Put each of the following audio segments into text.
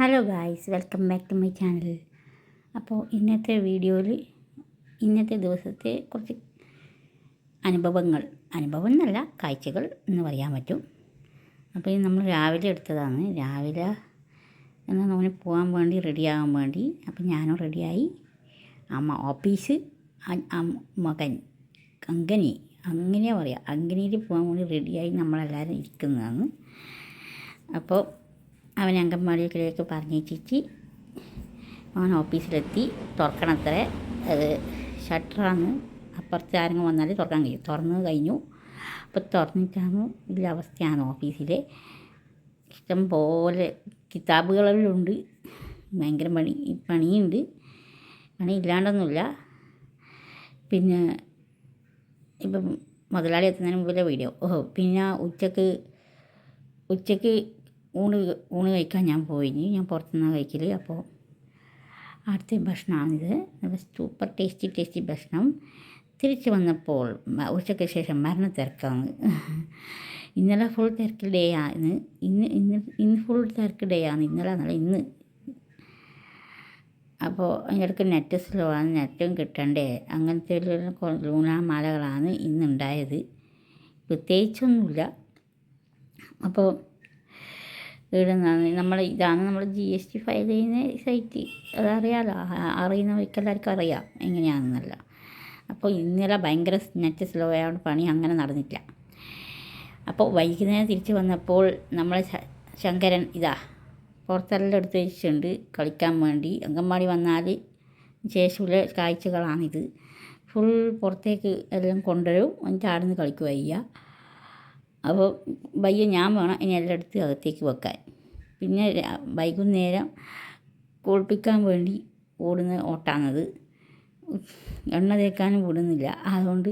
Hello guys, welcome back to my channel. അപ്പോൾ ഇന്നത്തെ വീഡിയോയിൽ ഇന്നത്തെ ദിവസത്തെ കുറച്ച് അനുഭവം എന്നല്ല, കാഴ്ചകൾ എന്ന് പറയാൻ പറ്റും. അപ്പോൾ ഇത് നമ്മൾ രാവിലെ എടുത്തതാണ്. രാവിലെ എന്നാൽ നമ്മൾ പോകാൻ വേണ്ടി റെഡിയാകാൻ വേണ്ടി അപ്പോൾ ഞാനും റെഡിയായി. അമ്മ ഓഫീസ്, മകൻ അങ്ങനെയാണ് പറയുക, അങ്കനിയിൽ പോകാൻ വേണ്ടി റെഡിയായി നമ്മളെല്ലാവരും ഇരിക്കുന്നതാണ്. അപ്പോൾ അവൻ അംഗൻവാടിയിലേക്ക് പറഞ്ഞേച്ചിട്ട് അവൻ ഓഫീസിലെത്തി. തുറക്കണത്രേ, അത് ഷട്ടറാണ്, അപ്പുറത്ത് ആരെങ്കിലും വന്നാൽ തുറക്കാൻ കഴിയും. തുറന്ന് കഴിഞ്ഞു. അപ്പോൾ തുറന്നിട്ടാണ് ഇല്ല അവസ്ഥയാണ്. ഓഫീസിൽ ഇഷ്ടം പോലെ കിതാബുകളെല്ലാം ഉണ്ട്. ഭയങ്കര പണിയുണ്ട്. പണി ഇല്ലാണ്ടൊന്നുമില്ല. പിന്നെ ഇപ്പം മുതലാളി എത്തുന്നതിന് മുമ്പിലെ വീഡിയോ. പിന്നെ ഉച്ചക്ക് ഊണ് കഴിക്കാൻ ഞാൻ പോയിന്. ഞാൻ പുറത്തുനിന്ന് കഴിക്കൽ. അപ്പോൾ അടുത്ത ഭക്ഷണമാണിത്. നല്ല സൂപ്പർ ടേസ്റ്റി ഭക്ഷണം. തിരിച്ച് വന്നപ്പോൾ ഉച്ചയ്ക്ക് ശേഷം മരണത്തിരക്കാണ്. ഇന്നലെ ഫുൾ തിരക്ക് ഡേ ആണ്. ഇന്ന് ഫുൾ തിരക്ക് ഡേ ആണ്. ഇന്നലെ എന്നല്ല, ഇന്ന്. അപ്പോൾ അതിനിടയ്ക്ക് നെറ്റ് സ്ലോ ആണ്, നെറ്റും കിട്ടണ്ടേ. അങ്ങനത്തെ ലൂണാമാലകളാണ് ഇന്നുണ്ടായത്. പ്രത്യേകിച്ചൊന്നുമില്ല. അപ്പോൾ ഇതാണ് നമ്മൾ GST ഫയൽ ചെയ്യുന്ന സൈറ്റ്. അതറിയാമല്ലോ, അറിയുന്നവർക്ക് എല്ലാവർക്കും അറിയാം എങ്ങനെയാണെന്നല്ല. അപ്പോൾ ഇന്നലെ ഭയങ്കര നെറ്റ് സ്ലോ ആയതുകൊണ്ട് പണി അങ്ങനെ നടന്നില്ല. അപ്പോൾ വൈകുന്നേരം തിരിച്ച് വന്നപ്പോൾ നമ്മൾ ശങ്കരൻ പുറത്തെല്ലാം എടുത്ത് വെച്ചിട്ടുണ്ട് കളിക്കാൻ വേണ്ടി. അംഗൻവാടി വന്നാൽ ശേഷമുള്ള കാഴ്ചകളാണിത്. ഫുൾ പുറത്തേക്ക് എല്ലാം കൊണ്ടുവരും, എന്നിട്ട് ആടുന്ന് കളിക്കുക ചെയ്യുക. അപ്പോൾ വയ്യ, ഞാൻ വേണം ഇനി എല്ലാം എടുത്ത് അകത്തേക്ക് വെക്കാൻ. പിന്നെ വൈകുന്നേരം കുളിപ്പിക്കാൻ വേണ്ടി ഓടുന്ന ഓട്ടാണത്. എണ്ണ തേക്കാനും വിടുന്നില്ല, അതുകൊണ്ട്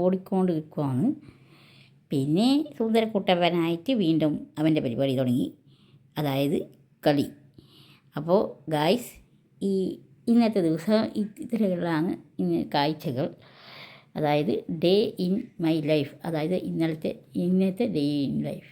ഓടിക്കൊണ്ട് നിൽക്കുവാണ്. പിന്നെ സുന്ദരക്കുട്ടപ്പനായിട്ട് വീണ്ടും അവൻ്റെ പരിപാടി തുടങ്ങി, അതായത് കളി. അപ്പോൾ ഗായ്സ്, ഇന്നത്തെ ദിവസം ഇത്തരത്തിലുള്ളതാണ് കാഴ്ചകൾ. അതായത് ഡേ ഇൻ മൈ ലൈഫ്, അതായത് ഇന്നത്തെ ഡേ ഇൻ ലൈഫ്.